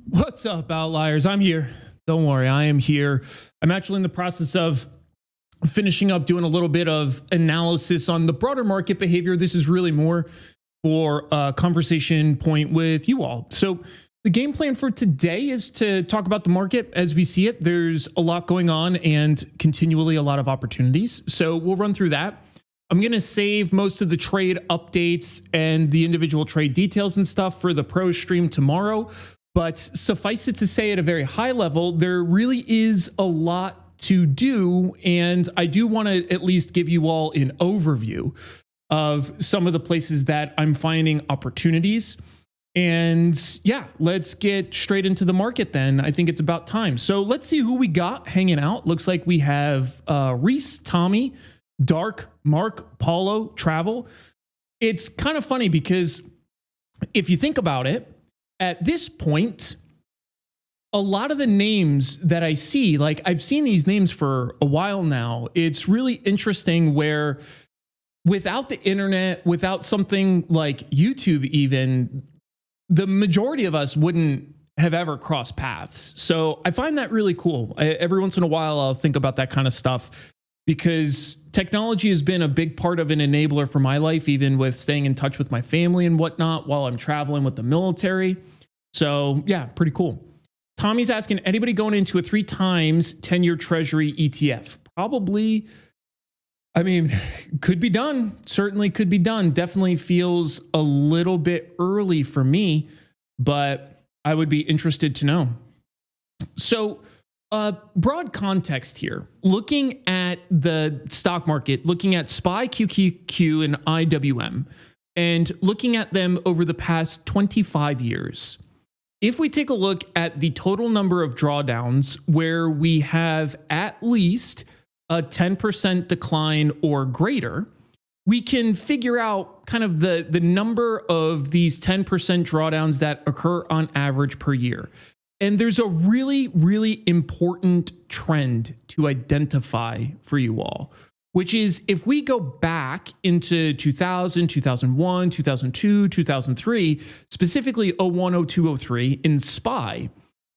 What's up, Outliers? I'm here. Don't worry, I am here. I'm actually in the process of finishing up doing a little bit of analysis on the broader market behavior. This is really more for a conversation point with you all. So the game plan for today is to talk about the market as we see it. There's a lot going on and continually a lot of opportunities. So we'll run through that. I'm going to save most of the trade updates and the individual trade details and stuff for the pro stream tomorrow. But suffice it to say, at a very high level, there really is a lot to do. And I do want to at least give you all an overview of some of the places that I'm finding opportunities. And yeah, let's get straight into the market then. I think it's about time. So let's see who we got hanging out. Looks like we have Reese, Tommy, Dark, Mark, Paulo, Travel. It's kind of funny because if you think about it, at this point, a lot of the names that I see, like I've seen these names for a while now. It's really interesting where without the internet, without something like YouTube even, the majority of us wouldn't have ever crossed paths. So I find that really cool. Every once in a while, I'll think about that kind of stuff because technology has been a big part of an enabler for my life, even with staying in touch with my family and whatnot while I'm traveling with the military. So yeah, pretty cool. Tommy's asking, anybody going into a 3 times 10-year treasury ETF? Probably. I mean, could be done. Certainly could be done. Definitely feels a little bit early for me, but I would be interested to know. So broad context here, looking at the stock market, looking at SPY, QQQ, and IWM, and looking at them over the past 25 years. If we take a look at the total number of drawdowns where we have at least a 10% decline or greater, we can figure out kind of the number of these 10% drawdowns that occur on average per year. And there's a really, really important trend to identify for you all, which is if we go back into 2000, 2001, 2002, 2003, specifically 01, 02, 03 in SPY,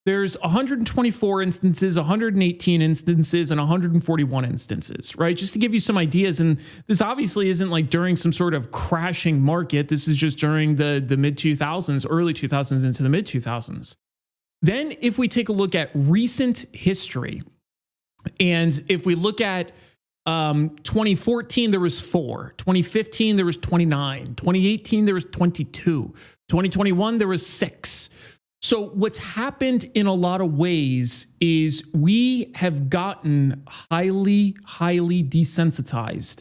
there's 124 instances, 118 instances, and 141 instances, right? Just to give you some ideas. And this obviously isn't like during some sort of crashing market. This is just during the mid 2000s, early 2000s into the mid 2000s. Then if we take a look at recent history, and if we look at 2014, there was 4. 2015, there was 29. 2018, there was 22. 2021, there was 6. So what's happened in a lot of ways is we have gotten highly, highly desensitized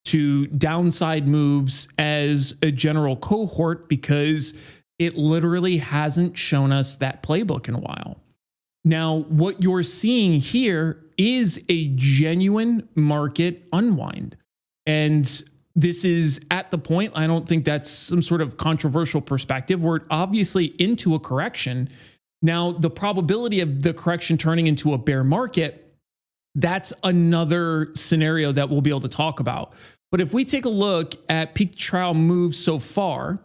to downside moves as a general cohort because it literally hasn't shown us that playbook in a while. Now, what you're seeing here is a genuine market unwind. And this is at the point, I don't think that's some sort of controversial perspective. We're obviously into a correction. Now, the probability of the correction turning into a bear market, that's another scenario that we'll be able to talk about. But if we take a look at peak trial moves so far,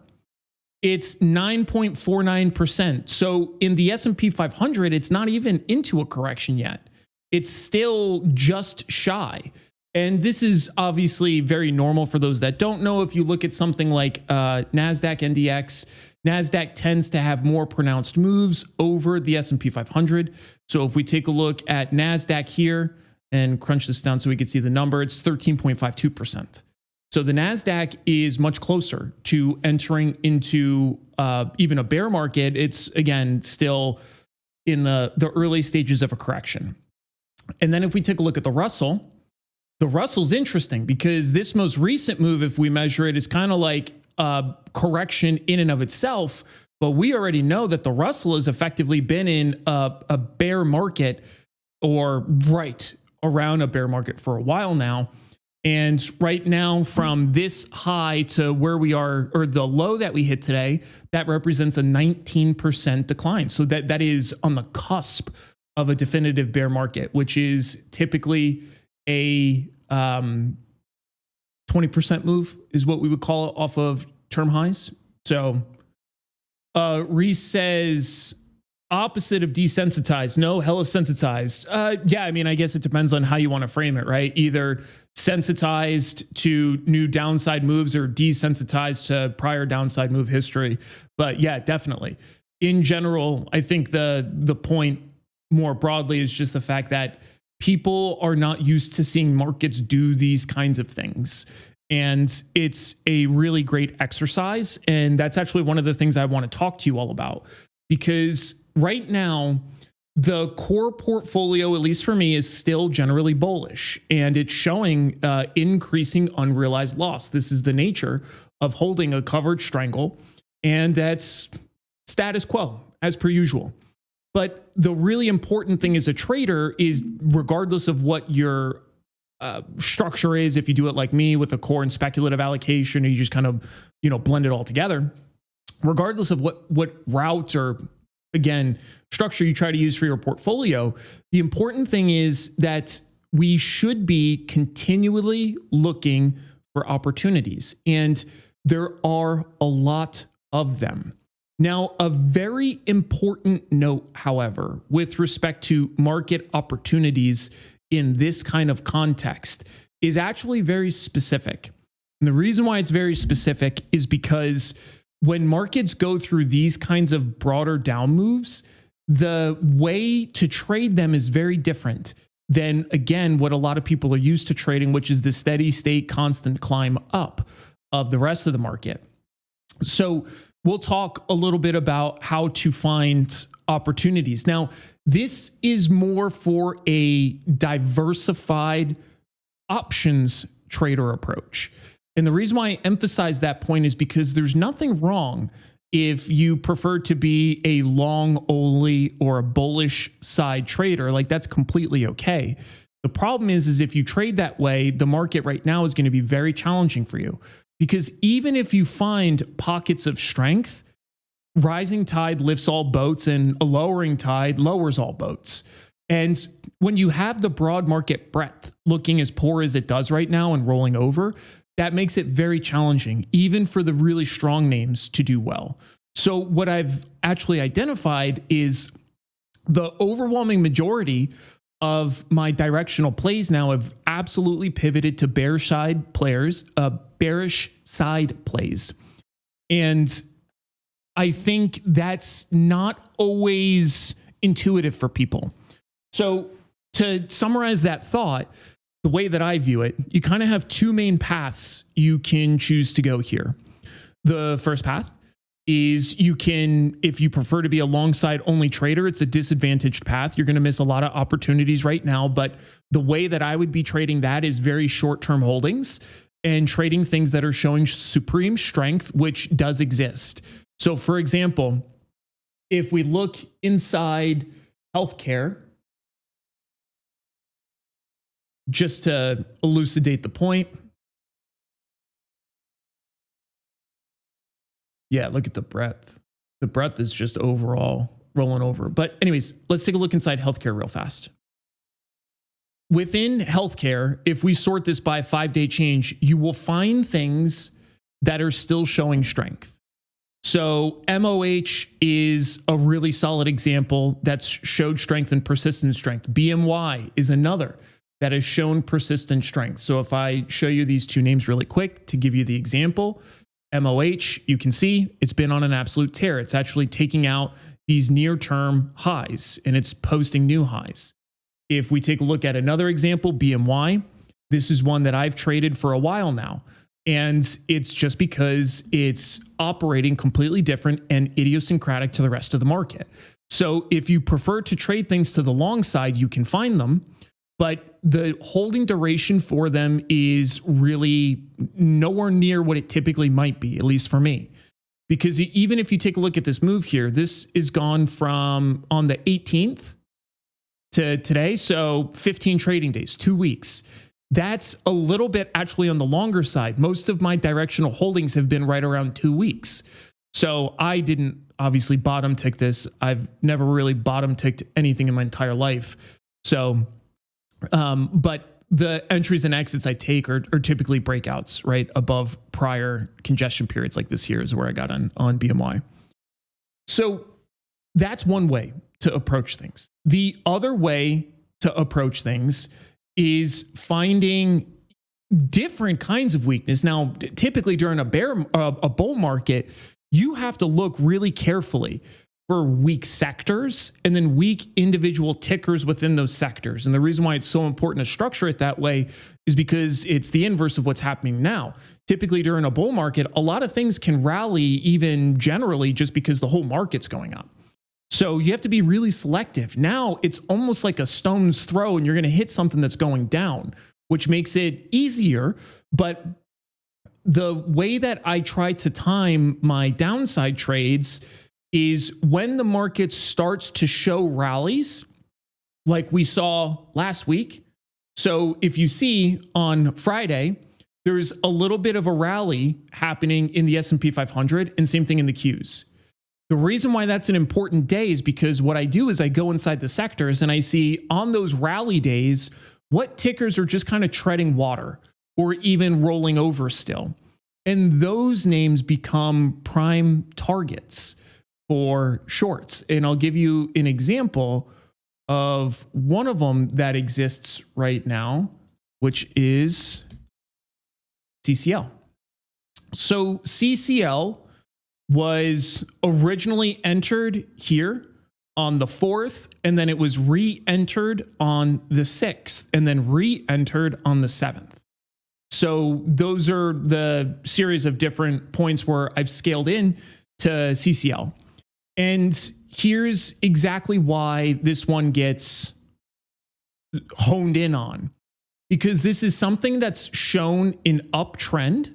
it's 9.49%. So in the S&P 500, it's not even into a correction yet. It's still just shy. And this is obviously very normal for those that don't know. If you look at something like NASDAQ NDX, NASDAQ tends to have more pronounced moves over the S&P 500. So if we take a look at NASDAQ here and crunch this down so we can see the number, it's 13.52%. So the NASDAQ is much closer to entering into even a bear market. It's, again, still in the early stages of a correction. And then if we take a look at the Russell's interesting because this most recent move, if we measure it, is kind of like a correction in and of itself. But we already know that the Russell has effectively been in a bear market or right around a bear market for a while now. And right now, from this high to where we are, or the low that we hit today, that represents a 19% decline. So that is on the cusp of a definitive bear market, which is typically a 20% move is what we would call it off of term highs. So Reese says Opposite of desensitized, no, hella sensitized. Yeah, I mean, I guess it depends on how you want to frame it, right? Either sensitized to new downside moves or desensitized to prior downside move history. But yeah, definitely. In general, I think the point more broadly is just the fact that people are not used to seeing markets do these kinds of things. And it's a really great exercise. And that's actually one of the things I want to talk to you all about, because right now, the core portfolio, at least for me, is still generally bullish, and it's showing increasing unrealized loss. This is the nature of holding a covered strangle, and that's status quo as per usual. But the really important thing as a trader is, regardless of what your structure is, if you do it like me with a core and speculative allocation, or you just kind of blend it all together, regardless of what route or, again, structure you try to use for your portfolio, the important thing is that we should be continually looking for opportunities. And there are a lot of them. Now, a very important note, however, with respect to market opportunities in this kind of context is actually very specific. And the reason why it's very specific is because when markets go through these kinds of broader down moves, the way to trade them is very different than, again, what a lot of people are used to trading, which is the steady state, constant climb up of the rest of the market. So we'll talk a little bit about how to find opportunities. Now, this is more for a diversified options trader approach. And the reason why I emphasize that point is because there's nothing wrong if you prefer to be a long only or a bullish side trader. Like, that's completely okay. The problem is if you trade that way, the market right now is going to be very challenging for you, because even if you find pockets of strength, rising tide lifts all boats and a lowering tide lowers all boats. And when you have the broad market breadth looking as poor as it does right now and rolling over, that makes it very challenging, even for the really strong names, to do well. So what I've actually identified is the overwhelming majority of my directional plays now have absolutely pivoted to bearish side plays. And I think that's not always intuitive for people. So to summarize that thought, the way that I view it, you kind of have two main paths you can choose to go here. The first path is you can, if you prefer to be a long side only trader, it's a disadvantaged path. You're going to miss a lot of opportunities right now. But the way that I would be trading that is very short-term holdings and trading things that are showing supreme strength, which does exist. So for example, if we look inside healthcare, just to elucidate the point. Yeah, look at the breadth. The breadth is just overall rolling over. But anyways, let's take a look inside healthcare real fast. Within healthcare, if we sort this by 5-day change, you will find things that are still showing strength. So MOH is a really solid example that's showed strength and persistent strength. BMY is another that has shown persistent strength. So if I show you these two names really quick to give you the example, MOH, you can see it's been on an absolute tear. It's actually taking out these near-term highs and it's posting new highs. If we take a look at another example, BMY, this is one that I've traded for a while now. And it's just because it's operating completely different and idiosyncratic to the rest of the market. So if you prefer to trade things to the long side, you can find them. But the holding duration for them is really nowhere near what it typically might be, at least for me. Because even if you take a look at this move here, this is gone from on the 18th to today. So 15 trading days, 2 weeks. That's a little bit actually on the longer side. Most of my directional holdings have been right around 2 weeks. So I didn't obviously bottom tick this. I've never really bottom ticked anything in my entire life. So but the entries and exits I take are typically breakouts, right? Above prior congestion periods, like this here is where I got on BMY. So that's one way to approach things. The other way to approach things is finding different kinds of weakness. Now, typically during a bull market, you have to look really carefully for weak sectors and then weak individual tickers within those sectors. And the reason why it's so important to structure it that way is because it's the inverse of what's happening now. Typically during a bull market, a lot of things can rally even generally just because the whole market's going up. So you have to be really selective. Now it's almost like a stone's throw and you're going to hit something that's going down, which makes it easier. But the way that I try to time my downside trades is when the market starts to show rallies like we saw last week. So if you see on Friday, there's a little bit of a rally happening in the S&P 500 and same thing in the Qs. The reason why that's an important day is because what I do is I go inside the sectors and I see on those rally days, what tickers are just kind of treading water or even rolling over still. And those names become prime targets for shorts. And I'll give you an example of one of them that exists right now, which is CCL. So CCL was originally entered here on the 4th, and then it was re-entered on the 6th, and then re-entered on the 7th. So those are the series of different points where I've scaled in to CCL. And here's exactly why this one gets honed in on, because this is something that's shown in uptrend,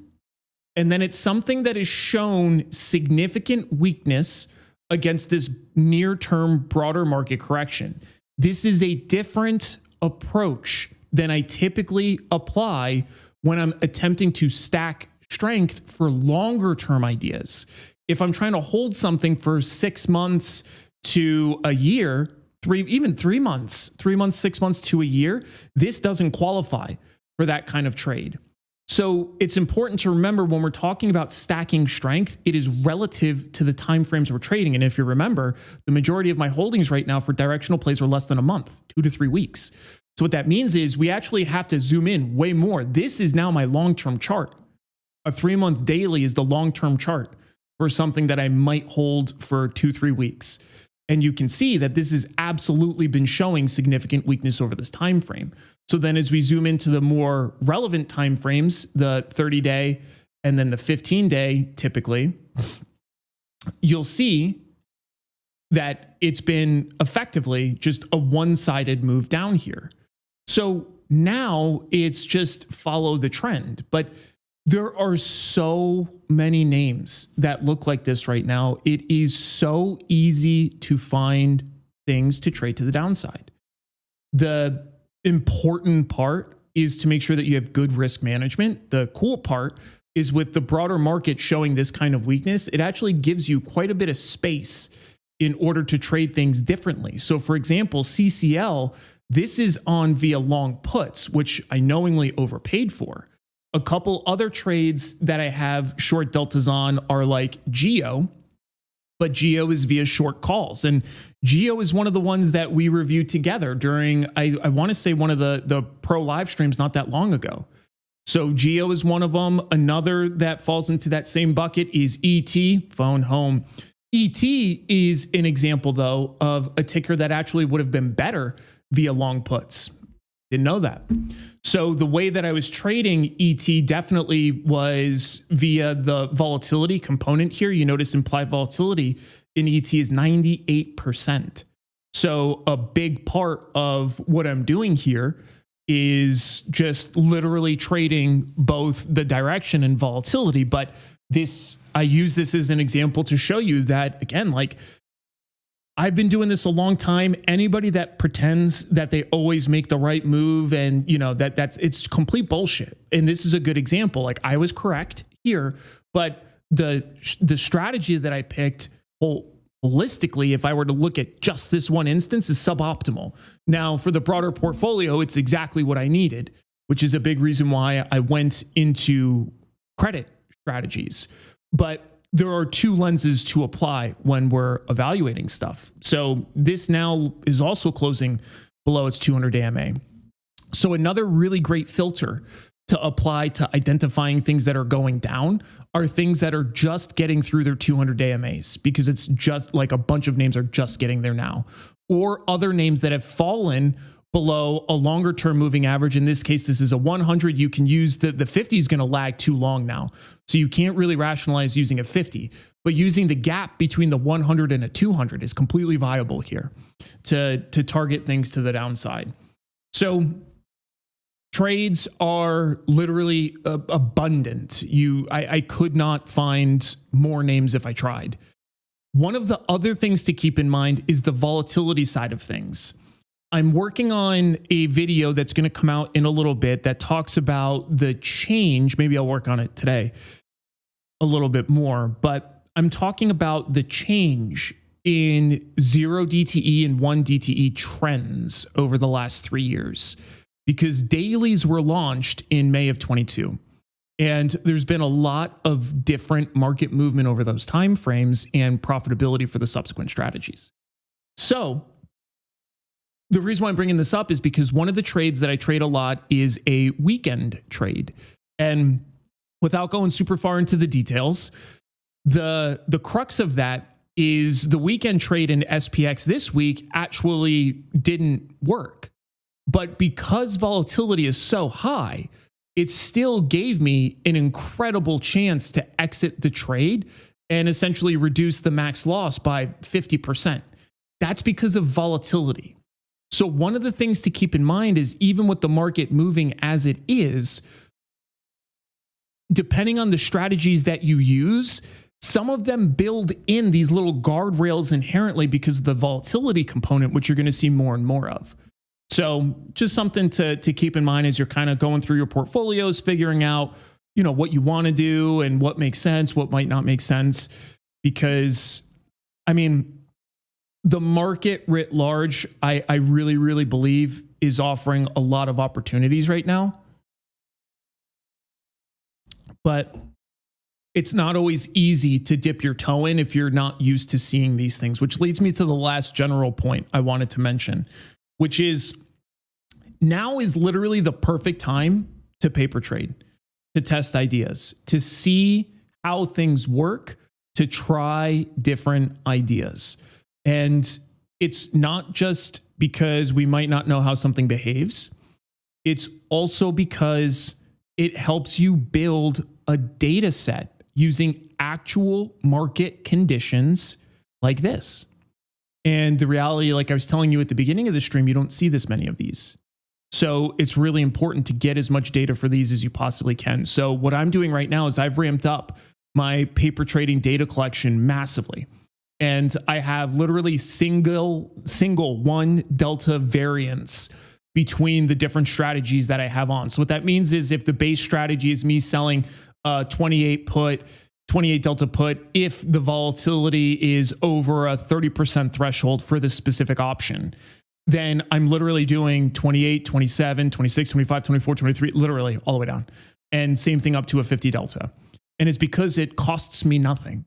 and then it's something that is shown significant weakness against this near-term broader market correction. This is a different approach than I typically apply when I'm attempting to stack strength for longer-term ideas. If I'm trying to hold something for 6 months to a year, even 3 months, 6 months to a year, this doesn't qualify for that kind of trade. So it's important to remember when we're talking about stacking strength, it is relative to the timeframes we're trading. And if you remember, the majority of my holdings right now for directional plays are less than a month, 2 to 3 weeks. So what that means is we actually have to zoom in way more. This is now my long-term chart. A 3-month daily is the long-term chart for something that I might hold for 2-3 weeks. And you can see that this has absolutely been showing significant weakness over this time frame. So then as we zoom into the more relevant time frames, the 30-day and then the 15-day typically, you'll see that it's been effectively just a one-sided move down here. So now it's just follow the trend. But there are so many names that look like this right now. It is so easy to find things to trade to the downside. The important part is to make sure that you have good risk management. The cool part is with the broader market showing this kind of weakness, it actually gives you quite a bit of space in order to trade things differently. So for example, CCL, this is on via long puts, which I knowingly overpaid for. A couple other trades that I have short deltas on are like Geo, but Geo is via short calls. And Geo is one of the ones that we reviewed together during, I want to say, one of the pro live streams not that long ago. So Geo is one of them. Another that falls into that same bucket is ET, phone home. ET is an example, though, of a ticker that actually would have been better via long puts. Didn't know that. So the way that I was trading ET definitely was via the volatility component here. You notice implied volatility in ET is 98%. So a big part of what I'm doing here is just literally trading both the direction and volatility. But this, I use this as an example to show you that, again, like, I've been doing this a long time. Anybody that pretends that they always make the right move and, you know, that's it's complete bullshit. And this is a good example. Like, I was correct here, but the strategy that I picked holistically, if I were to look at just this one instance, is suboptimal. Now, for the broader portfolio, it's exactly what I needed, which is a big reason why I went into credit strategies. But there are two lenses to apply when we're evaluating stuff. So this now is also closing below its 200 AMA. So another really great filter to apply to identifying things that are going down are things that are just getting through their 200 AMAs, because it's just like a bunch of names are just getting there now, or other names that have fallen below a longer term moving average. In this case, this is a 100. You can use the 50 is going to lag too long now. So you can't really rationalize using a 50, but using the gap between the 100 and a 200 is completely viable here to target things to the downside. So trades are literally abundant. I could not find more names if I tried. One of the other things to keep in mind is the volatility side of things. I'm working on a video that's going to come out in a little bit that talks about the change. Maybe I'll work on it today a little bit more, but I'm talking about the change in 0 DTE and 1 DTE trends over the last 3 years, because dailies were launched in May of 22. And there's been a lot of different market movement over those time frames and profitability for the subsequent strategies. So the reason why I'm bringing this up is because one of the trades that I trade a lot is a weekend trade. And without going super far into the details, the crux of that is the weekend trade in SPX this week actually didn't work. But because volatility is so high, it still gave me an incredible chance to exit the trade and essentially reduce the max loss by 50%. That's because of volatility. So one of the things to keep in mind is, even with the market moving as it is, depending on the strategies that you use, some of them build in these little guardrails inherently because of the volatility component, which you're going to see more and more of. So just something to keep in mind as you're kind of going through your portfolios, figuring out, what you want to do and what makes sense, what might not make sense. Because, the market writ large, I really, really believe is offering a lot of opportunities right now. But it's not always easy to dip your toe in if you're not used to seeing these things, which leads me to the last general point I wanted to mention, which is now is literally the perfect time to paper trade, to test ideas, to see how things work, to try different ideas. And it's not just because we might not know how something behaves. It's also because it helps you build a data set using actual market conditions like this. And the reality, like I was telling you at the beginning of the stream, you don't see this many of these. So it's really important to get as much data for these as you possibly can. So what I'm doing right now is I've ramped up my paper trading data collection massively. And I have literally single 1 delta variance between the different strategies that I have on. So what that means is, if the base strategy is me selling 28 delta put, if the volatility is over a 30% threshold for this specific option, then I'm literally doing 28, 27, 26, 25, 24, 23, literally all the way down. And same thing up to a 50 delta. And it's because it costs me nothing.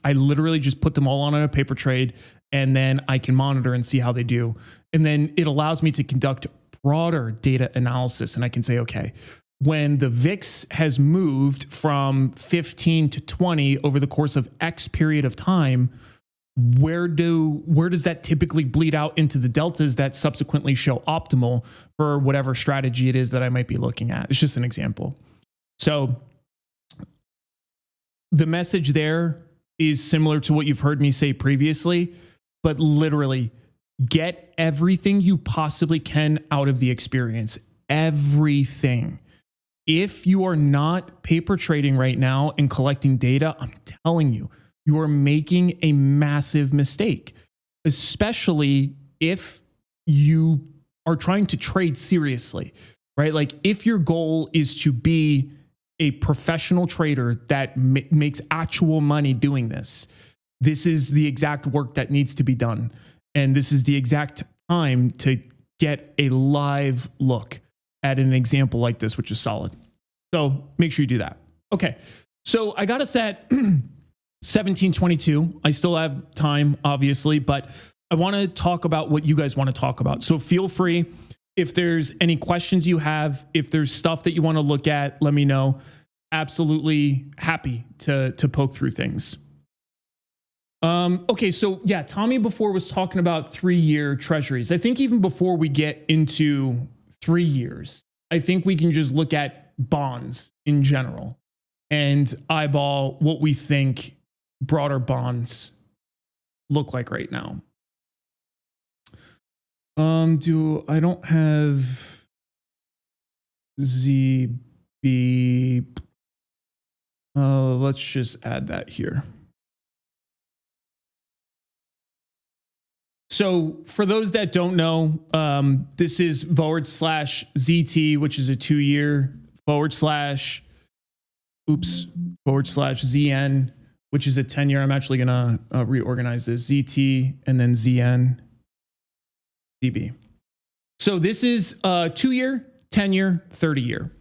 I literally just put them all on a paper trade, and then I can monitor and see how they do. And then it allows me to conduct broader data analysis. And I can say, okay, when the VIX has moved from 15 to 20 over the course of X period of time, where does that typically bleed out into the deltas that subsequently show optimal for whatever strategy it is that I might be looking at? It's just an example. So the message there is similar to what you've heard me say previously, but literally get everything you possibly can out of the experience. Everything. If you are not paper trading right now and collecting data, I'm telling you, you are making a massive mistake, especially if you are trying to trade seriously, right? Like, if your goal is to be a professional trader that makes actual money doing this, this is the exact work that needs to be done. And this is the exact time to get a live look at an example like this, which is solid. So make sure you do that. Okay. So I got us at 1722. I still have time, obviously, but I want to talk about what you guys want to talk about. So feel free, if there's any questions you have, if there's stuff that you want to look at, let me know. Absolutely happy to poke through things. Okay, so yeah, Tommy before was talking about 3-year treasuries. I think even before we get into 3 years, I think we can just look at bonds in general and eyeball what we think broader bonds look like right now. I don't have ZB. Let's just add that here. So for those that don't know, this is /ZT, which is a 2-year /ZN, which is a 10-year. I'm actually going to reorganize this, ZT and then ZN, DB. So this is 2-year, 10-year, 30-year.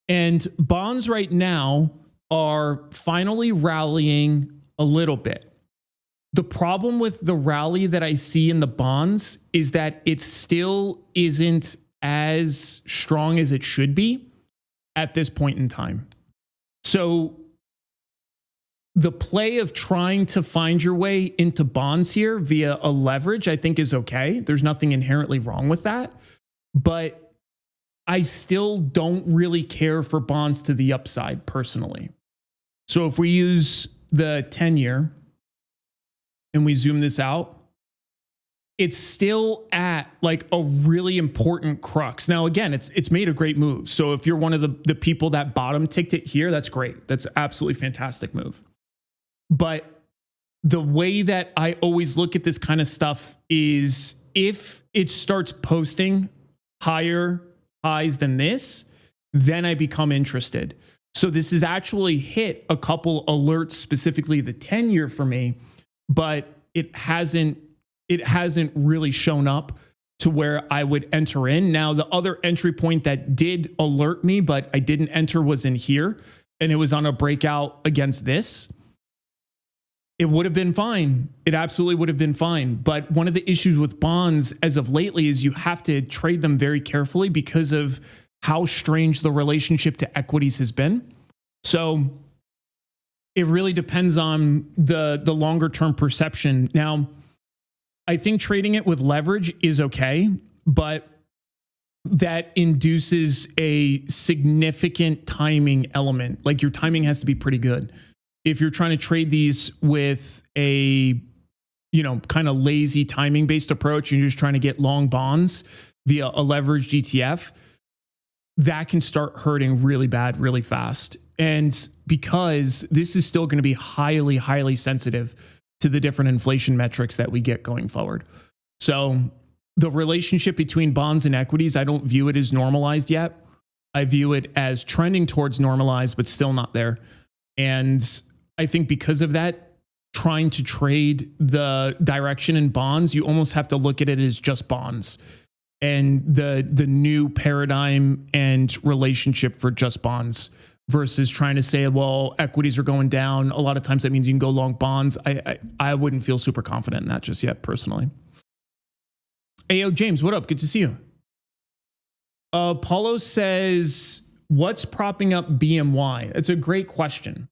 And bonds right now are finally rallying a little bit. The problem with the rally that I see in the bonds is that it still isn't as strong as it should be at this point in time. So the play of trying to find your way into bonds here via a leverage, I think is okay. There's nothing inherently wrong with that. But I still don't really care for bonds to the upside personally. So if we use the 10-year, and we zoom this out, it's still at like a really important crux. Now, again, it's made a great move. So if you're one of the people that bottom ticked it here, that's great. That's absolutely fantastic move. But the way that I always look at this kind of stuff is if it starts posting higher highs than this, then I become interested. So this has actually hit a couple alerts, specifically the 10-year for me, but it hasn't really shown up to where I would enter in. Now, the other entry point that did alert me, but I didn't enter, was in here, and it was on a breakout against this. It would have been fine. It absolutely would have been fine. But one of the issues with bonds as of lately is you have to trade them very carefully because of how strange the relationship to equities has been. So it really depends on the longer term perception. Now, I think trading it with leverage is okay, but that induces a significant timing element. Like your timing has to be pretty good. If you're trying to trade these with a, kind of lazy timing based approach, and you're just trying to get long bonds via a leveraged ETF, that can start hurting really bad, really fast. And because this is still going to be highly, highly sensitive to the different inflation metrics that we get going forward. So the relationship between bonds and equities, I don't view it as normalized yet. I view it as trending towards normalized, but still not there. And I think because of that, trying to trade the direction in bonds, you almost have to look at it as just bonds and the new paradigm and relationship for just bonds versus trying to say, well, equities are going down. A lot of times that means you can go long bonds. I wouldn't feel super confident in that just yet, personally. Ayo, James, what up? Good to see you. Paulo says, what's propping up BMY? It's a great question.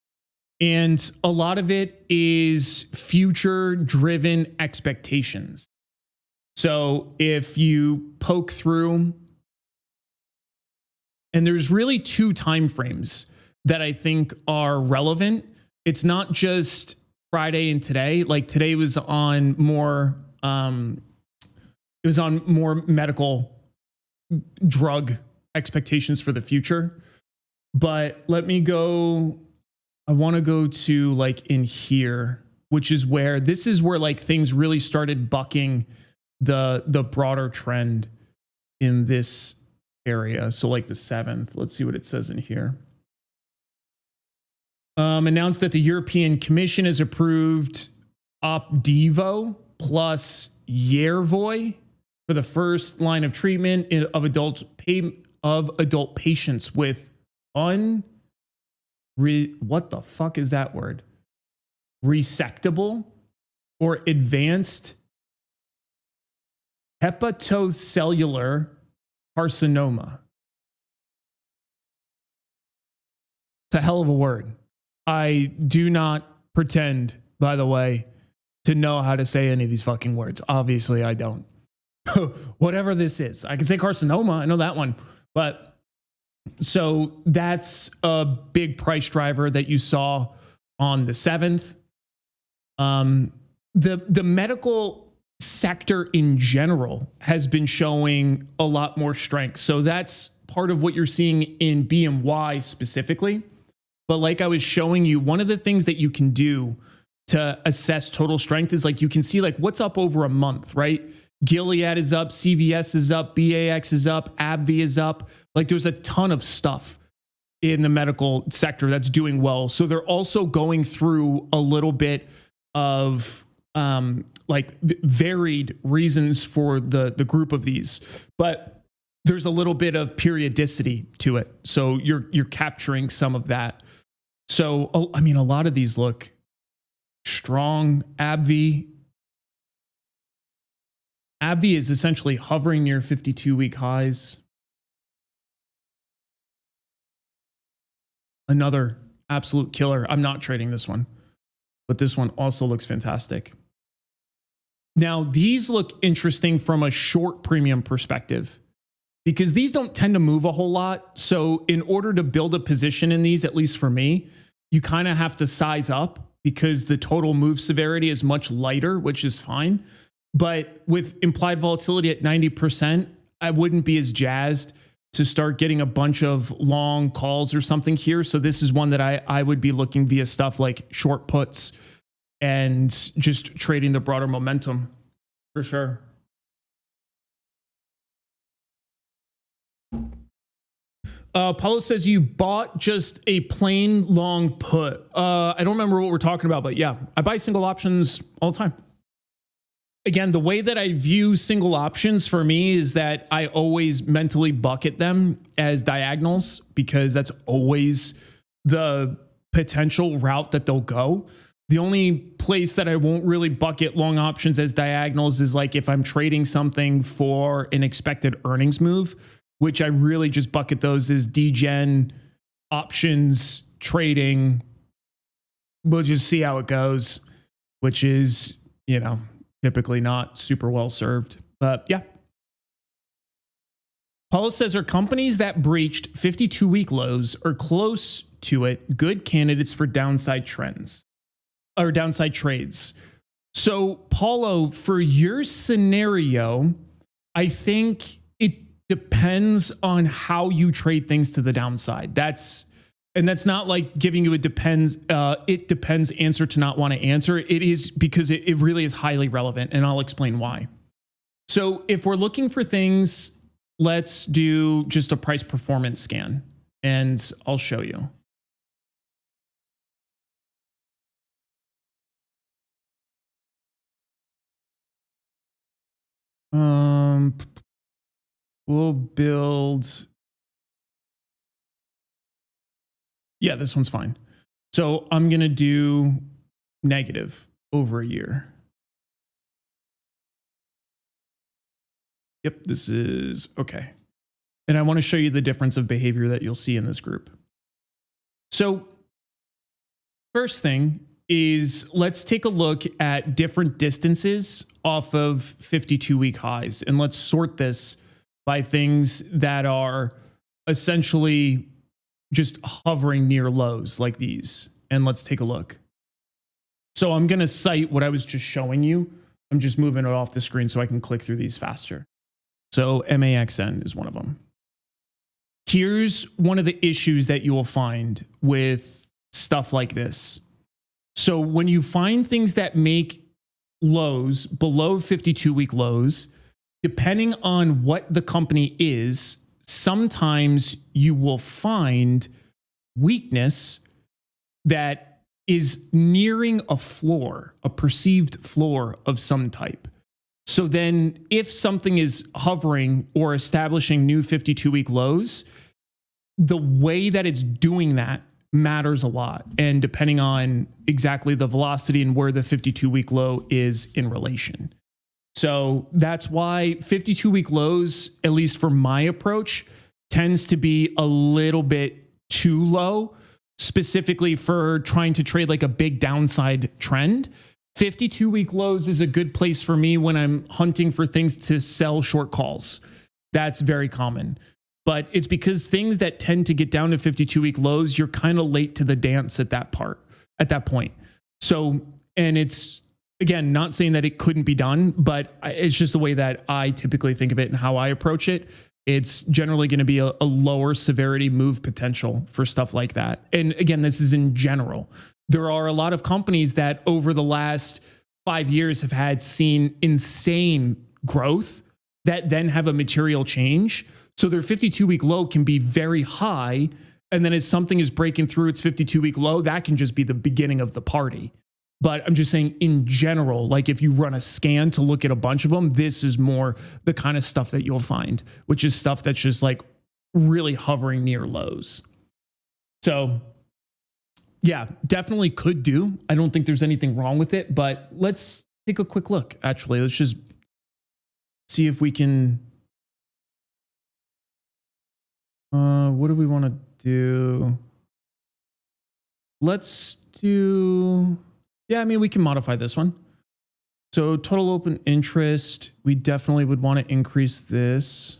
And a lot of it is future-driven expectations. So if you poke through, and there's really 2 time frames that I think are relevant. It's not just Friday and today. Like today was on more, medical drug expectations for the future. But let me go. I want to go to like in here, which is where like things really started bucking the broader trend in this area. So like the 7th, let's see what it says in here. Announced that the European Commission has approved Opdivo plus Yervoy for the first line of treatment of adult patients with what the fuck is that word? resectable or advanced hepatocellular carcinoma. It's a hell of a word. I do not pretend, by the way, to know how to say any of these fucking words. Obviously, I don't. Whatever this is. I can say carcinoma. I know that one. But so that's a big price driver that you saw on the 7th. The medical sector in general has been showing a lot more strength. So that's part of what you're seeing in BMY specifically. But like I was showing you, one of the things that you can do to assess total strength is like you can see like what's up over a month, right? Gilead is up, CVS is up, BAX is up, AbbVie is up. Like there's a ton of stuff in the medical sector that's doing well. So they're also going through a little bit of like varied reasons for the group of these, but there's a little bit of periodicity to it. So you're capturing some of that. So, I mean, a lot of these look strong. AbbVie is essentially hovering near 52-week highs. Another absolute killer. I'm not trading this one, but this one also looks fantastic. Now, these look interesting from a short premium perspective because these don't tend to move a whole lot. So in order to build a position in these, at least for me, you kind of have to size up because the total move severity is much lighter, which is fine. But with implied volatility at 90%, I wouldn't be as jazzed to start getting a bunch of long calls or something here. So this is one that I would be looking via stuff like short puts and just trading the broader momentum for sure. Paulo says you bought just a plain long put. I don't remember what we're talking about, but yeah, I buy single options all the time. Again, the way that I view single options for me is that I always mentally bucket them as diagonals because that's always the potential route that they'll go. The only place that I won't really bucket long options as diagonals is like if I'm trading something for an expected earnings move, which I really just bucket those as degen options trading. We'll just see how it goes, which is, you know, typically not super well served. But yeah. Paulo says, are companies that breached 52-week lows or close to it good candidates for downside trends or downside trades? So Paulo, for your scenario, I think it depends on how you trade things to the downside. That's not like giving you a it depends answer to not want to answer. It is because it really is highly relevant, and I'll explain why. So if we're looking for things, let's do just a price performance scan, and I'll show you. We'll build. Yeah, this one's fine. So I'm going to do negative over a year. Yep, this is okay. And I want to show you the difference of behavior that you'll see in this group. So first thing is let's take a look at different distances off of 52-week highs. And let's sort this by things that are essentially just hovering near lows like these. And let's take a look. So I'm going to cite what I was just showing you. I'm just moving it off the screen so I can click through these faster. So MAXN is one of them. Here's one of the issues that you will find with stuff like this. So when you find things that make lows below 52-week lows, depending on what the company is, sometimes you will find weakness that is nearing a floor, a perceived floor of some type. So then if something is hovering or establishing new 52-week lows, the way that it's doing that matters a lot. And depending on exactly the velocity and where the 52-week low is in relation. So that's why 52-week lows, at least for my approach, tends to be a little bit too low, specifically for trying to trade like a big downside trend. 52-week lows is a good place for me when I'm hunting for things to sell short calls. That's very common. But it's because things that tend to get down to 52-week lows, you're kind of late to the dance at that point. So, and it's, again, not saying that it couldn't be done, but it's just the way that I typically think of it and how I approach it. It's generally going to be a lower severity move potential for stuff like that. And again, this is in general. There are a lot of companies that over the last 5 years have seen insane growth that then have a material change. So their 52-week low can be very high. And then as something is breaking through its 52-week low, that can just be the beginning of the party. But I'm just saying in general, like if you run a scan to look at a bunch of them, this is more the kind of stuff that you'll find, which is stuff that's just like really hovering near lows. So yeah, definitely could do. I don't think there's anything wrong with it, but let's take a quick look. Actually, let's just see if we can. What do we want to do? Let's do. Yeah, I mean, we can modify this one. So total open interest, we definitely would want to increase this.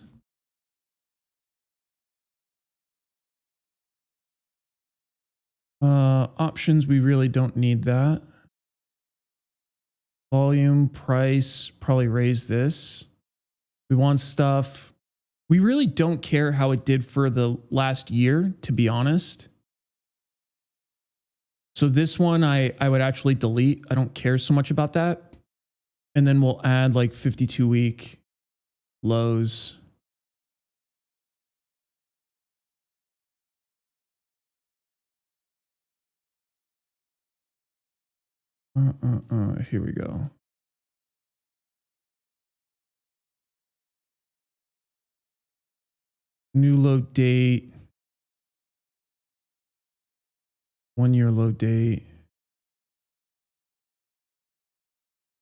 Options, we really don't need that. Volume, price, probably raise this. We want stuff. We really don't care how it did for the last year, to be honest. So this one, I would actually delete. I don't care so much about that. And then we'll add like 52-week lows. Here we go. New low date. 1 year low date.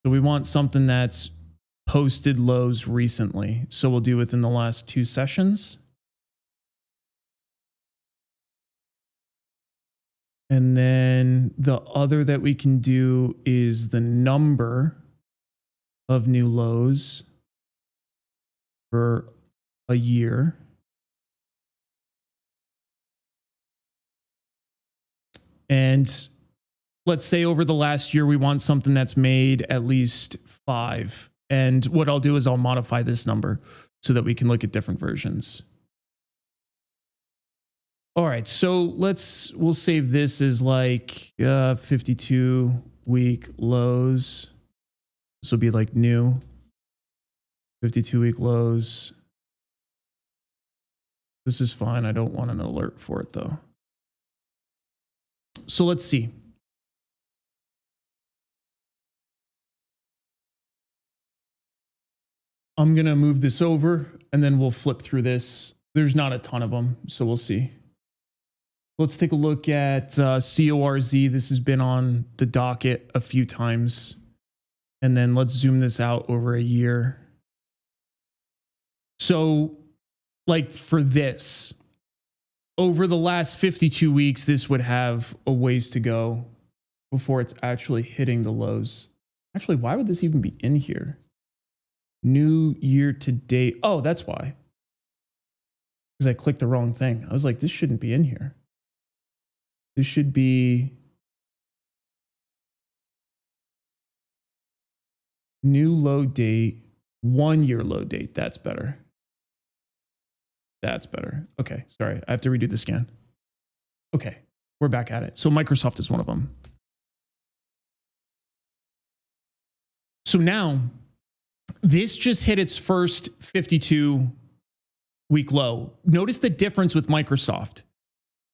So we want something that's posted lows recently. So we'll do within the last 2 sessions. And then the other that we can do is the number of new lows for a year. And let's say over the last year, we want something that's made at least 5. And what I'll do is I'll modify this number so that we can look at different versions. All right, so we'll save this as like 52-week lows. This will be like new 52-week lows. This is fine. I don't want an alert for it though. So let's see. I'm going to move this over and then we'll flip through this. There's not a ton of them, so we'll see. Let's take a look at CORZ. This has been on the docket a few times. And then let's zoom this out over a year. So like for this, over the last 52 weeks, this would have a ways to go before it's actually hitting the lows. Actually, why would this even be in here? New year to date. Oh, that's why. Because I clicked the wrong thing. I was like, this shouldn't be in here. This should be new low date, 1 year low date. That's better. That's better. Okay, sorry. I have to redo the scan. Okay, we're back at it. So Microsoft is one of them. So now this just hit its first 52-week low. Notice the difference with Microsoft.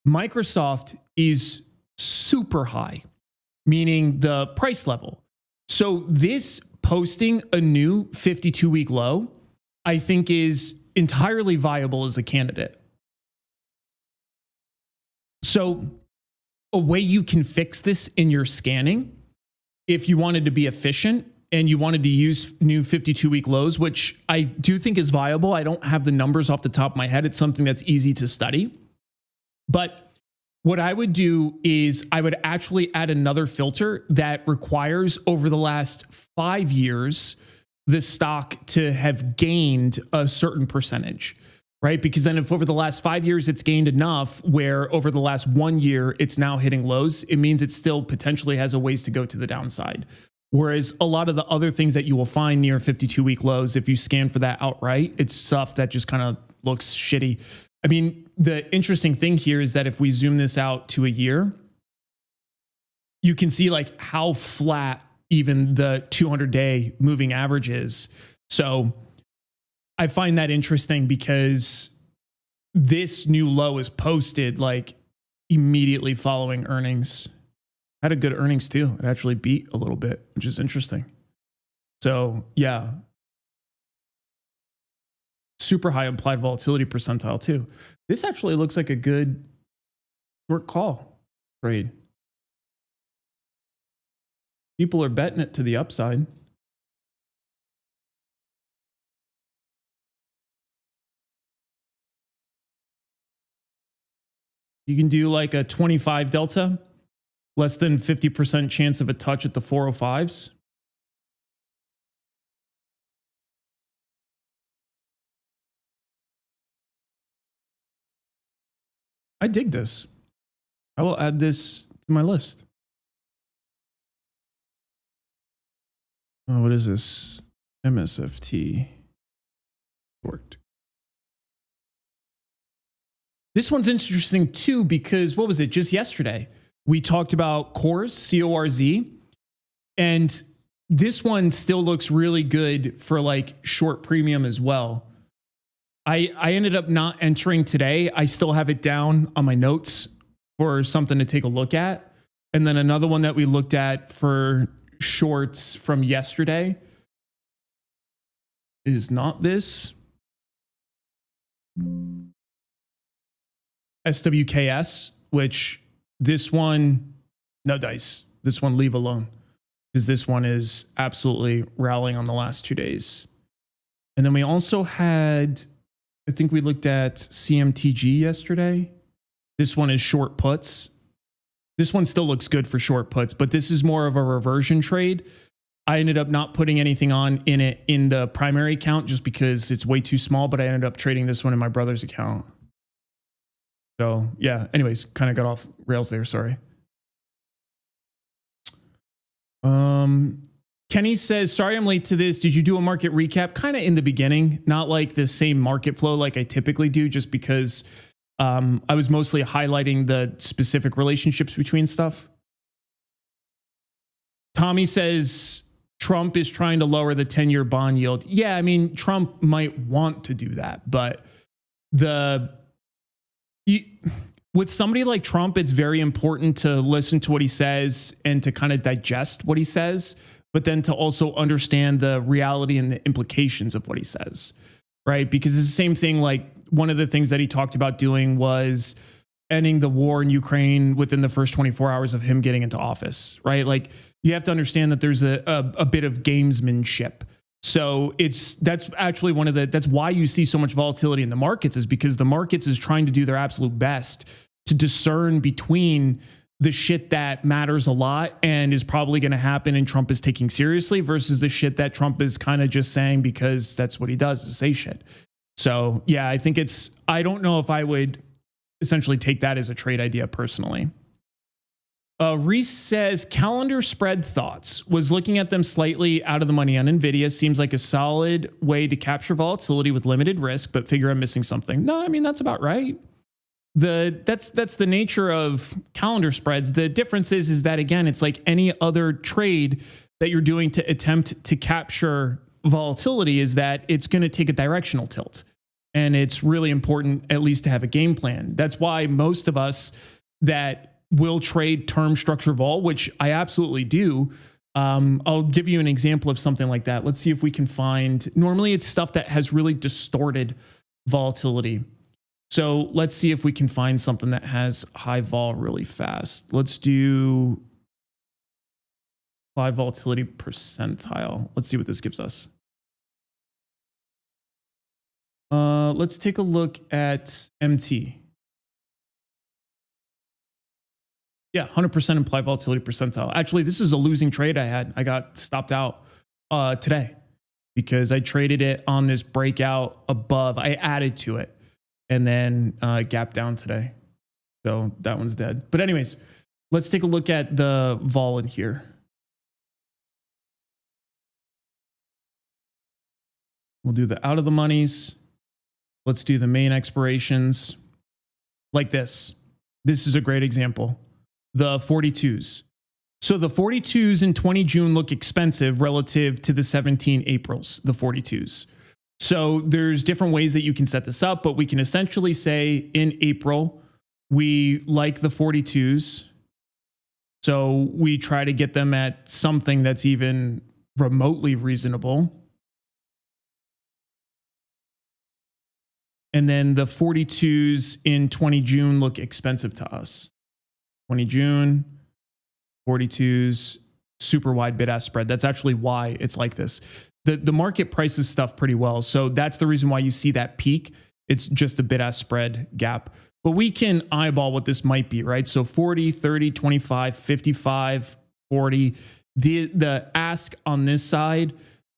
Microsoft is super high, meaning the price level. So this posting a new 52-week low, I think is entirely viable as a candidate. So a way you can fix this in your scanning if you wanted to be efficient and you wanted to use new 52-week lows, which I do think is viable. I don't have the numbers off the top of my head. It's something that's easy to study. But what I would do is I would actually add another filter that requires over the last 5 years the stock to have gained a certain percentage, right? Because then if over the last 5 years it's gained enough where over the last 1 year it's now hitting lows, it means it still potentially has a ways to go to the downside. Whereas a lot of the other things that you will find near 52-week lows, if you scan for that outright, it's stuff that just kind of looks shitty. I mean, the interesting thing here is that if we zoom this out to a year, you can see like how flat even the 200-day moving average is. So I find that interesting because this new low is posted like immediately following earnings. Had a good earnings too. It actually beat a little bit, which is interesting. So yeah. Super high implied volatility percentile too. This actually looks like a good short call trade. People are betting it to the upside. You can do like a 25 delta, less than 50% chance of a touch at the 405s. I dig this. I will add this to my list. Oh, what is this? MSFT short. This one's interesting too because what was it? Just yesterday, we talked about cores, CORZ, and this one still looks really good for like short premium as well. I ended up not entering today. I still have it down on my notes for something to take a look at. And then another one that we looked at for shorts from yesterday is not this. SWKS, which this one, no dice. This one leave alone because this one is absolutely rallying on the last 2 days. And then we also had, I think we looked at CMTG yesterday. This one is short puts. This one still looks good for short puts, but this is more of a reversion trade. I ended up not putting anything on in it in the primary account just because it's way too small, but I ended up trading this one in my brother's account. So yeah, anyways, kind of got off rails there, sorry. Kenny says, sorry I'm late to this. Did you do a market recap? Kind of in the beginning, not like the same market flow like I typically do, just because I was mostly highlighting the specific relationships between stuff. Tommy says, Trump is trying to lower the 10-year bond yield. Yeah, I mean, Trump might want to do that, but with somebody like Trump, it's very important to listen to what he says and to kind of digest what he says, but then to also understand the reality and the implications of what he says, right? Because it's the same thing, like one of the things that he talked about doing was ending the war in Ukraine within the first 24 hours of him getting into office, right? Like you have to understand that there's a bit of gamesmanship. So that's actually that's why you see so much volatility in the markets, is because the markets is trying to do their absolute best to discern between the shit that matters a lot and is probably going to happen and Trump is taking seriously versus the shit that Trump is kind of just saying because that's what he does, is say shit. So yeah, I think I don't know if I would essentially take that as a trade idea personally. Reese says, calendar spread thoughts. Was looking at them slightly out of the money on NVIDIA. Seems like a solid way to capture volatility with limited risk, but figure I'm missing something. No, I mean, that's about right. That's the nature of calendar spreads. The difference is that, again, it's like any other trade that you're doing to attempt to capture volatility, is that it's going to take a directional tilt. And it's really important at least to have a game plan. That's why most of us that will trade term structure vol, which I absolutely do. I'll give you an example of something like that. Let's see if we can find, normally it's stuff that has really distorted volatility. So let's see if we can find something that has high vol really fast. Let's do high volatility percentile. Let's see what this gives us. Let's take a look at MT. Yeah, 100% implied volatility percentile. Actually, this is a losing trade I had. I got stopped out today because I traded it on this breakout above. I added to it and then gapped down today. So that one's dead. But anyways, let's take a look at the vol in here. We'll do the out of the monies. Let's do the main expirations like this. This is a great example. The 42s. So the 42s in 20 June look expensive relative to the 17 Aprils, the 42s. So there's different ways that you can set this up, but we can essentially say in April, we like the 42s. So we try to get them at something that's even remotely reasonable. And then the 42s in 20 June look expensive to us. 20 June, 42s, super wide bid-ask spread. That's actually why it's like this. The market prices stuff pretty well. So that's the reason why you see that peak. It's just a bid-ask spread gap. But we can eyeball what this might be, right? So 40, 30, 25, 55, 40. The ask on this side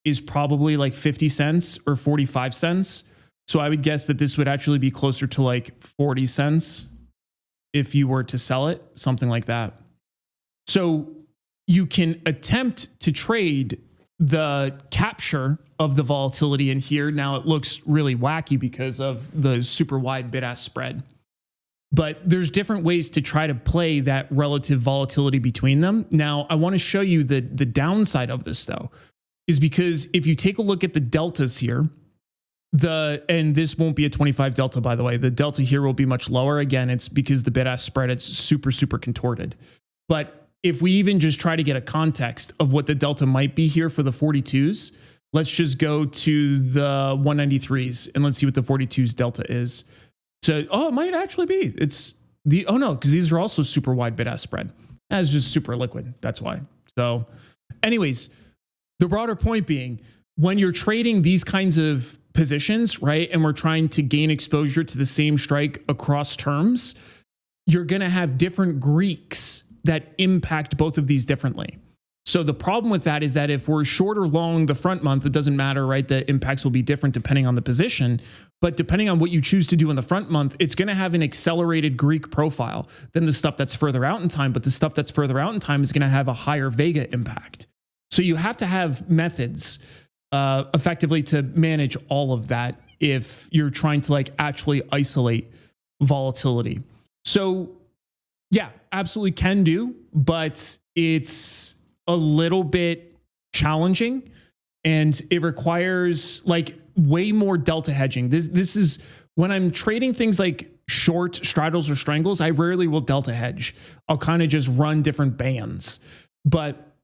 is probably like 50 cents or 45 cents. So I would guess that this would actually be closer to like 40 cents if you were to sell it, something like that. So you can attempt to trade the capture of the volatility in here. Now it looks really wacky because of the super wide bid-ask spread. But there's different ways to try to play that relative volatility between them. Now, I want to show you the downside of this, though, is because if you take a look at the deltas here, and this won't be a 25 delta, by the way. The delta here will be much lower. Again, it's because the bid-ask spread, it's super, super contorted. But if we even just try to get a context of what the delta might be here for the 42s, let's just go to the 193s and let's see what the 42s delta is. So, oh, it might actually be. It's the, oh no, because these are also super wide bid-ask spread. That's just super liquid. That's why. So anyways, the broader point being, when you're trading these kinds of positions, right, and we're trying to gain exposure to the same strike across terms, you're going to have different Greeks that impact both of these differently. So the problem with that is that if we're short or long the front month, it doesn't matter, right? The impacts will be different depending on the position. But depending on what you choose to do in the front month, it's going to have an accelerated Greek profile than the stuff that's further out in time. But the stuff that's further out in time is going to have a higher Vega impact. So you have to have methods effectively to manage all of that if you're trying to like actually isolate volatility. So yeah, absolutely can do, but it's a little bit challenging and it requires like way more delta hedging. This is when I'm trading things like short straddles or strangles, I rarely will delta hedge. I'll kind of just run different bands, but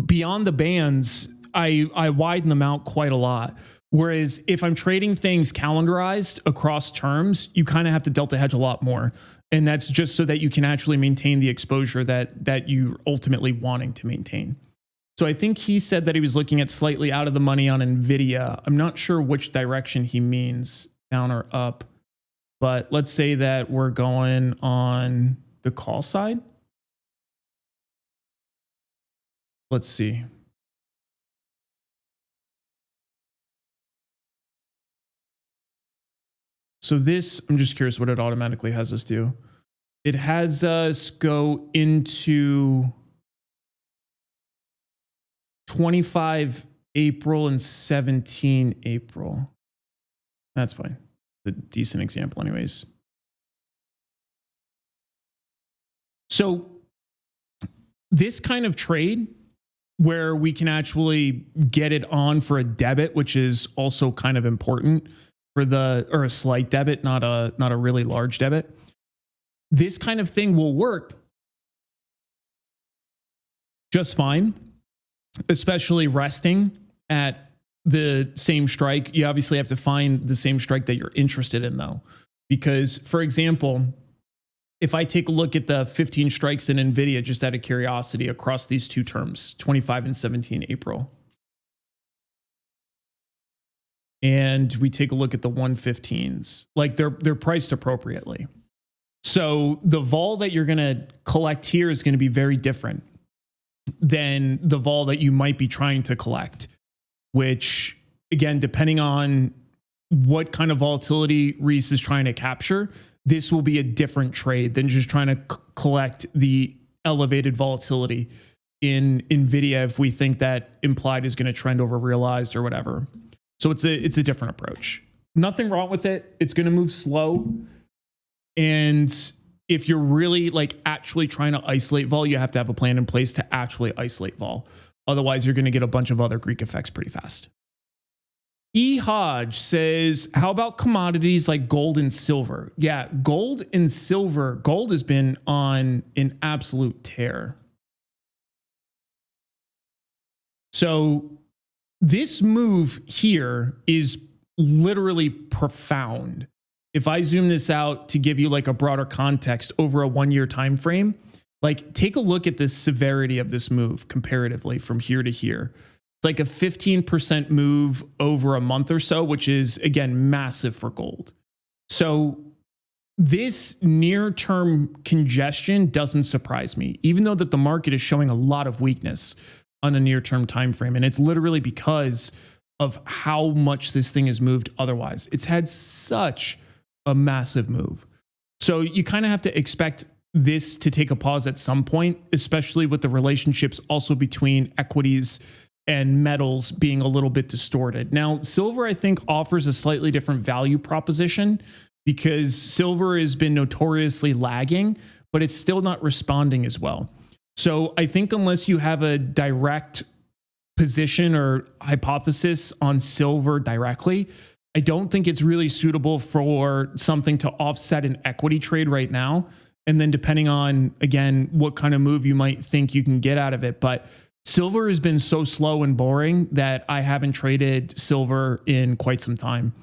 beyond the bands, I widen them out quite a lot. Whereas if I'm trading things calendarized across terms, you kind of have to delta hedge a lot more. And that's just so that you can actually maintain the exposure that you're ultimately wanting to maintain. So I think he said that he was looking at slightly out of the money on NVIDIA. I'm not sure which direction he means, down or up. But let's say that we're going on the call side. Let's see. So this, I'm just curious what it automatically has us do. It has us go into 25 April and 17 April. That's fine. It's a decent example anyways. So this kind of trade where we can actually get it on for a debit, which is also kind of important for or a slight debit, not a really large debit. This kind of thing will work just fine, especially resting at the same strike. You obviously have to find the same strike that you're interested in though. Because, for example, if I take a look at the 15 strikes in NVIDIA, just out of curiosity, across these two terms, 25 and 17 April, and we take a look at the 115s, like they're priced appropriately. So the vol that you're going to collect here is going to be very different than the vol that you might be trying to collect, which, again, depending on what kind of volatility Reese is trying to capture, this will be a different trade than just trying to collect the elevated volatility in NVIDIA if we think that implied is going to trend over realized or whatever. So it's a different approach. Nothing wrong with it. It's going to move slow. And if you're really like actually trying to isolate vol, you have to have a plan in place to actually isolate vol. Otherwise, you're going to get a bunch of other Greek effects pretty fast. E. Hodge says, how about commodities like gold and silver? Yeah, gold and silver. Gold has been on an absolute tear. So this move here is literally profound. If I zoom this out to give you like a broader context over a 1-year time frame, like take a look at the severity of this move comparatively from here to here. It's like a 15% move over a month or so, which is, again, massive for gold. So this near-term congestion doesn't surprise me, even though that the market is showing a lot of weakness on a near-term time frame. And it's literally because of how much this thing has moved otherwise. It's had such a massive move. So you kind of have to expect this to take a pause at some point, especially with the relationships also between equities and metals being a little bit distorted. Now, silver, I think, offers a slightly different value proposition because silver has been notoriously lagging, but it's still not responding as well. So I think unless you have a direct position or hypothesis on silver directly, I don't think it's really suitable for something to offset an equity trade right now. And then depending on, again, what kind of move you might think you can get out of it. But silver has been so slow and boring that I haven't traded silver in quite some time.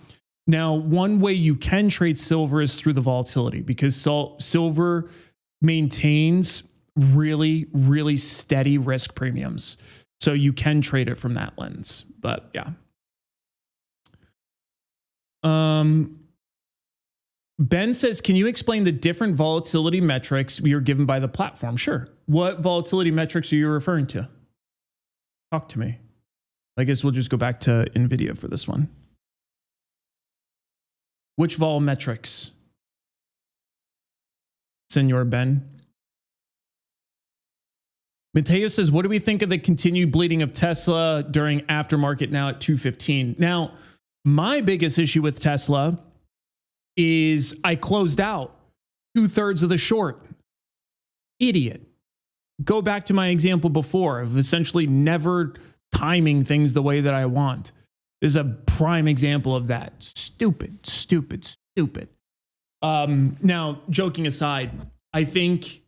Now, one way you can trade silver is through the volatility, because silver maintains really, really steady risk premiums. So you can trade it from that lens. But yeah. Ben says, can you explain the different volatility metrics we are given by the platform? Sure. What volatility metrics are you referring to? Talk to me. I guess we'll just go back to NVIDIA for this one. Which vol metrics? Senor Ben. Mateo says, what do we think of the continued bleeding of Tesla during aftermarket now at 215? Now, my biggest issue with Tesla is I closed out 2/3 of the short. Idiot. Go back to my example before of essentially never timing things the way that I want. This is a prime example of that. Stupid, stupid, stupid. Now, joking aside, I think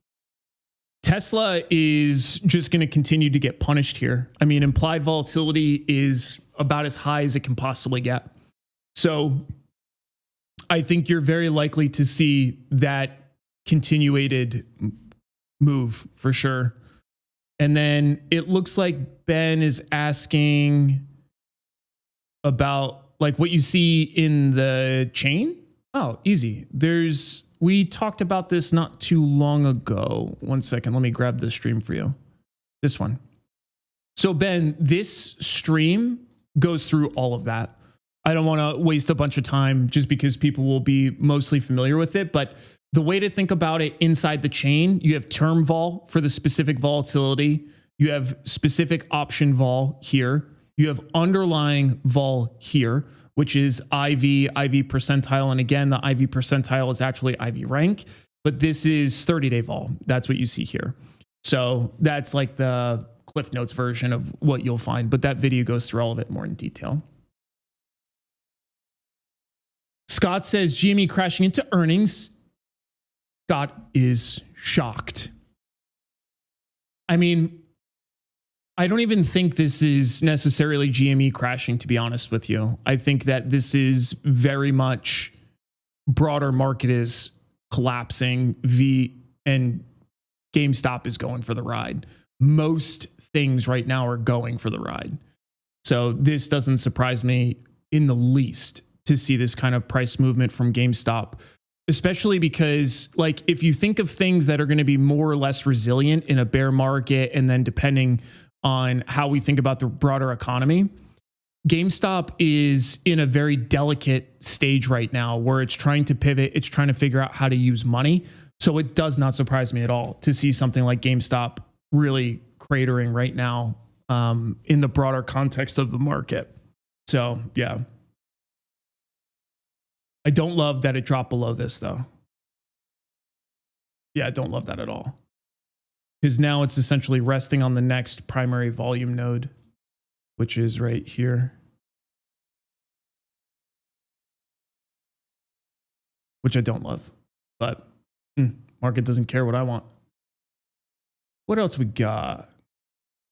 Tesla is just going to continue to get punished here. I mean, implied volatility is about as high as it can possibly get. So I think you're very likely to see that continuated move for sure. And then it looks like Ben is asking about like what you see in the chain. Oh, easy. We talked about this not too long ago. 1 second. Let me grab the stream for you. This one. So Ben, this stream goes through all of that. I don't want to waste a bunch of time just because people will be mostly familiar with it. But the way to think about it inside the chain, you have term vol for the specific volatility. You have specific option vol here. You have underlying vol here, which is IV percentile. And again, the IV percentile is actually IV rank, but this is 30-day vol. That's what you see here. So that's like the Cliff Notes version of what you'll find, but that video goes through all of it more in detail. Scott says GME crashing into earnings. Scott is shocked. I mean, I don't even think this is necessarily GME crashing, to be honest with you. I think that this is very much broader market is collapsing, and GameStop is going for the ride. Most things right now are going for the ride. So this doesn't surprise me in the least to see this kind of price movement from GameStop, especially because, like, if you think of things that are going to be more or less resilient in a bear market, and then depending on how we think about the broader economy, GameStop is in a very delicate stage right now where it's trying to pivot. It's trying to figure out how to use money. So it does not surprise me at all to see something like GameStop really cratering right now in the broader context of the market. So, yeah. I don't love that it dropped below this, though. Yeah, I don't love that at all. Because now it's essentially resting on the next primary volume node, which is right here. Which I don't love. But market doesn't care what I want. What else we got?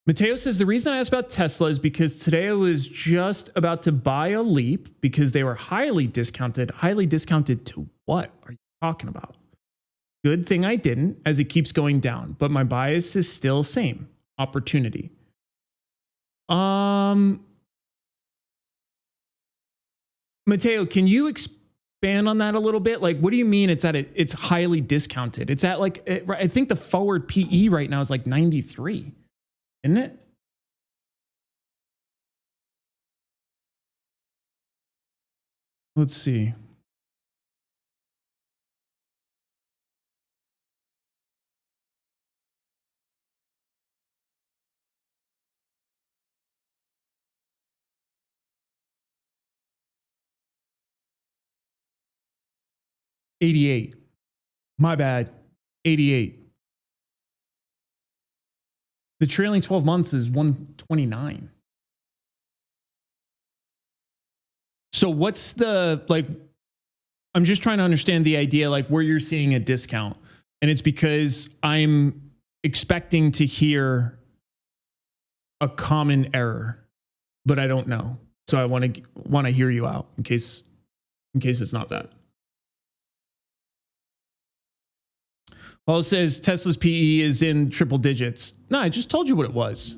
Mateo says, the reason I asked about Tesla is because today I was just about to buy a Leap because they were highly discounted. Highly discounted to what are you talking about? Good thing I didn't, as it keeps going down. But my bias is still same. Opportunity. Mateo, can you expand on that a little bit? Like, what do you mean it's highly discounted? It's at like, I think the forward PE right now is like 93. Isn't it? Let's see. $88. My bad. 88. The trailing 12 months is 129. So what's the, like, I'm just trying to understand the idea, like where you're seeing a discount. And it's because I'm expecting to hear a common error, but I don't know. So I want to hear you out in case it's not that. Paul says Tesla's PE is in triple digits. No, I just told you what it was.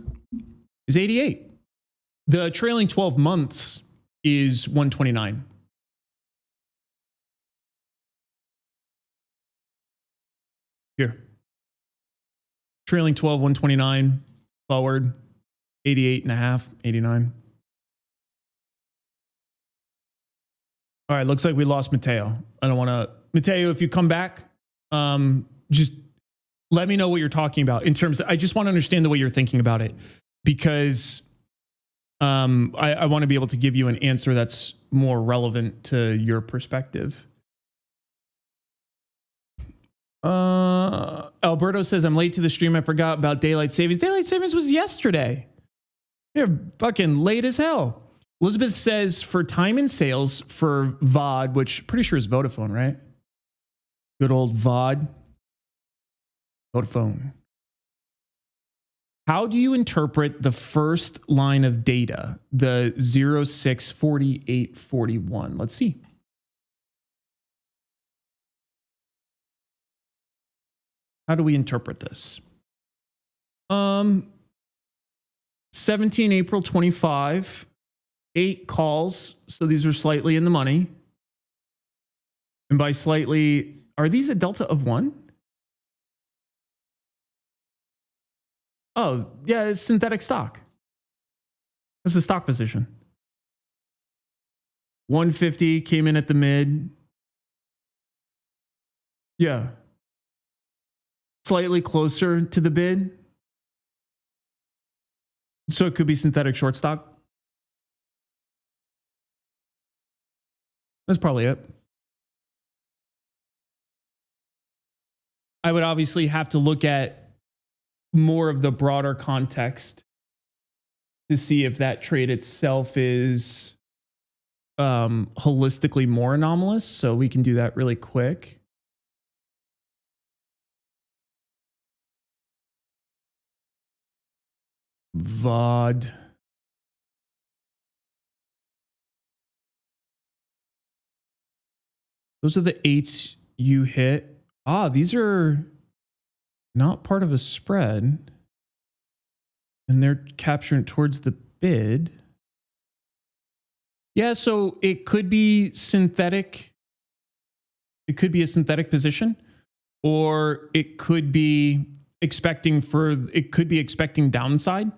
It's 88. The trailing 12 months is 129. Here. Trailing 12, 129. Forward, 88.5, 89. All right, looks like we lost Mateo. I don't want to... Mateo, if you come back, just let me know what you're talking about in terms of, I just want to understand the way you're thinking about it, because I want to be able to give you an answer that's more relevant to your perspective. Alberto says, I'm late to the stream. I forgot about daylight savings. Daylight savings was yesterday. You're fucking late as hell. Elizabeth says, for time and sales for VOD, which pretty sure is Vodafone, right? Good old VOD. Vodafone. How do you interpret the first line of data, the 064841? Let's see. How do we interpret this? 17 April 25, 8 calls. So these are slightly in the money. And by slightly, are these a delta of 1? Oh, yeah, it's synthetic stock. That's a stock position. 150 came in at the mid. Yeah. Slightly closer to the bid. So it could be synthetic short stock. That's probably it. I would obviously have to look at more of the broader context to see if that trade itself is holistically more anomalous. So we can do that really quick. VOD. Those are the 8s you hit. Ah, these are not part of a spread. And they're capturing towards the bid. Yeah, so it could be synthetic. It could be a synthetic position, or it could be expecting downside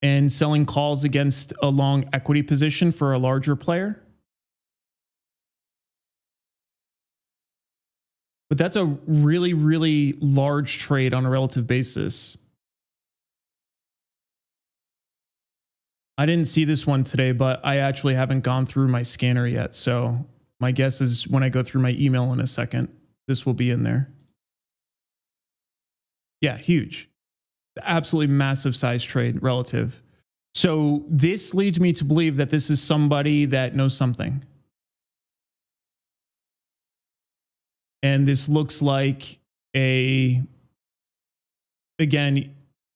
and selling calls against a long equity position for a larger player. But that's a really, really large trade on a relative basis. I didn't see this one today, but I actually haven't gone through my scanner yet. So my guess is when I go through my email in a second, this will be in there. Yeah, huge. Absolutely massive size trade relative. So this leads me to believe that this is somebody that knows something. And this looks like again,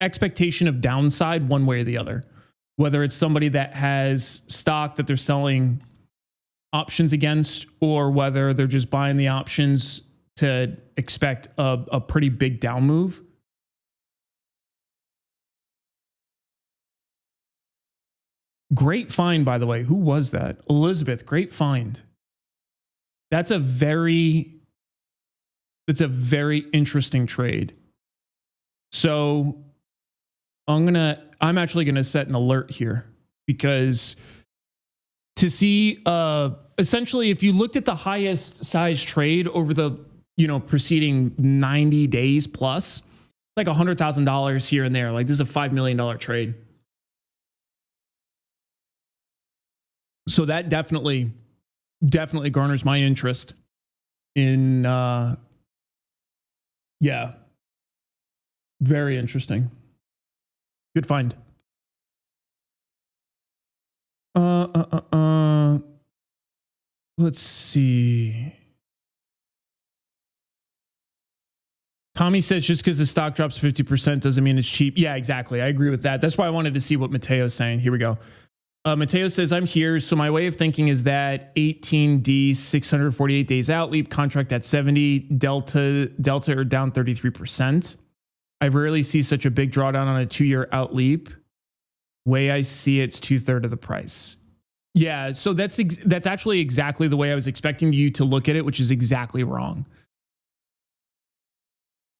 expectation of downside one way or the other. Whether it's somebody that has stock that they're selling options against, or whether they're just buying the options to expect a pretty big down move. Great find, by the way. Who was that? Elizabeth, great find. That's a very interesting trade. So I'm actually going to set an alert here, because to see essentially, if you looked at the highest size trade over the preceding 90 days plus, like $100,000 here and there, like this is a $5 million trade. So that definitely garners my interest in yeah, very interesting. Good find. Let's see. Tommy says just because the stock drops 50% doesn't mean it's cheap. Yeah, exactly. I agree with that. That's why I wanted to see what Mateo's saying. Here we go. Mateo says, I'm here. So my way of thinking is that 18D, 648 days out, leap contract at 70, Delta are down 33%. I rarely see such a big drawdown on a 2-year out leap. Way I see it's 2/3 of the price. Yeah, so that's actually exactly the way I was expecting you to look at it, which is exactly wrong.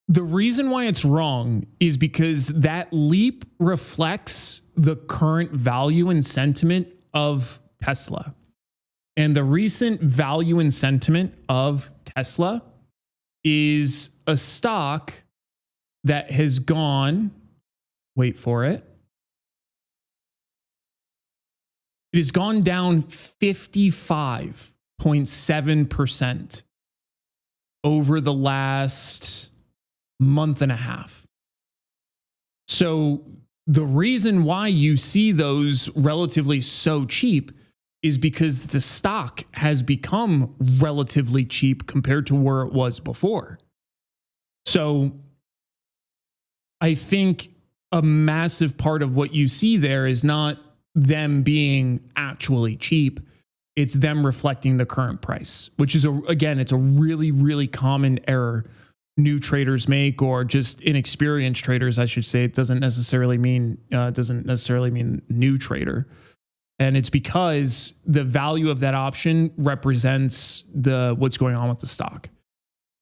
The reason why it's wrong is because that leap reflects the current value and sentiment of Tesla. And the recent value and sentiment of Tesla is a stock that has gone, wait for it, it has gone down 55.7% over the last month and a half. So the reason why you see those relatively so cheap is because the stock has become relatively cheap compared to where it was before. So I think a massive part of what you see there is not them being actually cheap. It's them reflecting the current price, which is, again, it's a really, really common error new traders make, or just inexperienced traders, I should say. It doesn't necessarily mean new trader. And it's because the value of that option represents what's going on with the stock.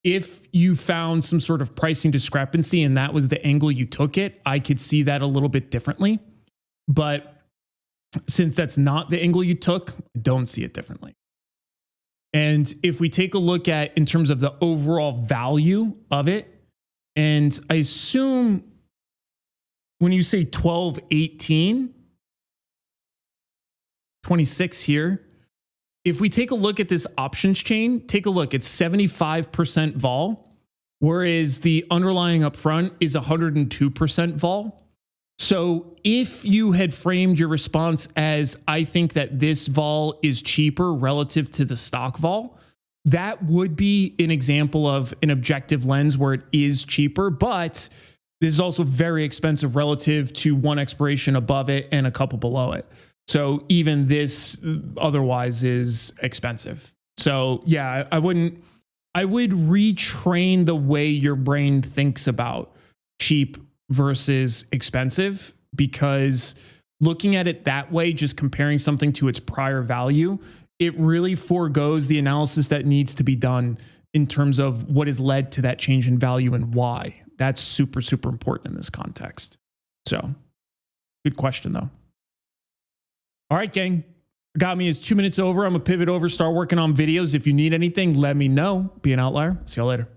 If you found some sort of pricing discrepancy and that was the angle you took it, I could see that a little bit differently. But since that's not the angle you took, I don't see it differently. And if we take a look at in terms of the overall value of it, and I assume when you say 12, 18, 26 here, if we take a look at this options chain, take a look, it's 75% vol, whereas the underlying upfront is 102% vol. So if you had framed your response as, I think that this vol is cheaper relative to the stock vol, that would be an example of an objective lens where it is cheaper, but this is also very expensive relative to one expiration above it and a couple below it. So even this otherwise is expensive. So yeah, I would retrain the way your brain thinks about cheap versus expensive, because looking at it that way, just comparing something to its prior value, it really forgoes the analysis that needs to be done in terms of what has led to that change in value and why. That's super, super important in this context. So good question though. All right, gang. Got me is 2 minutes over. I'm gonna pivot over, start working on videos. If you need anything, let me know. Be an outlier. See y'all later.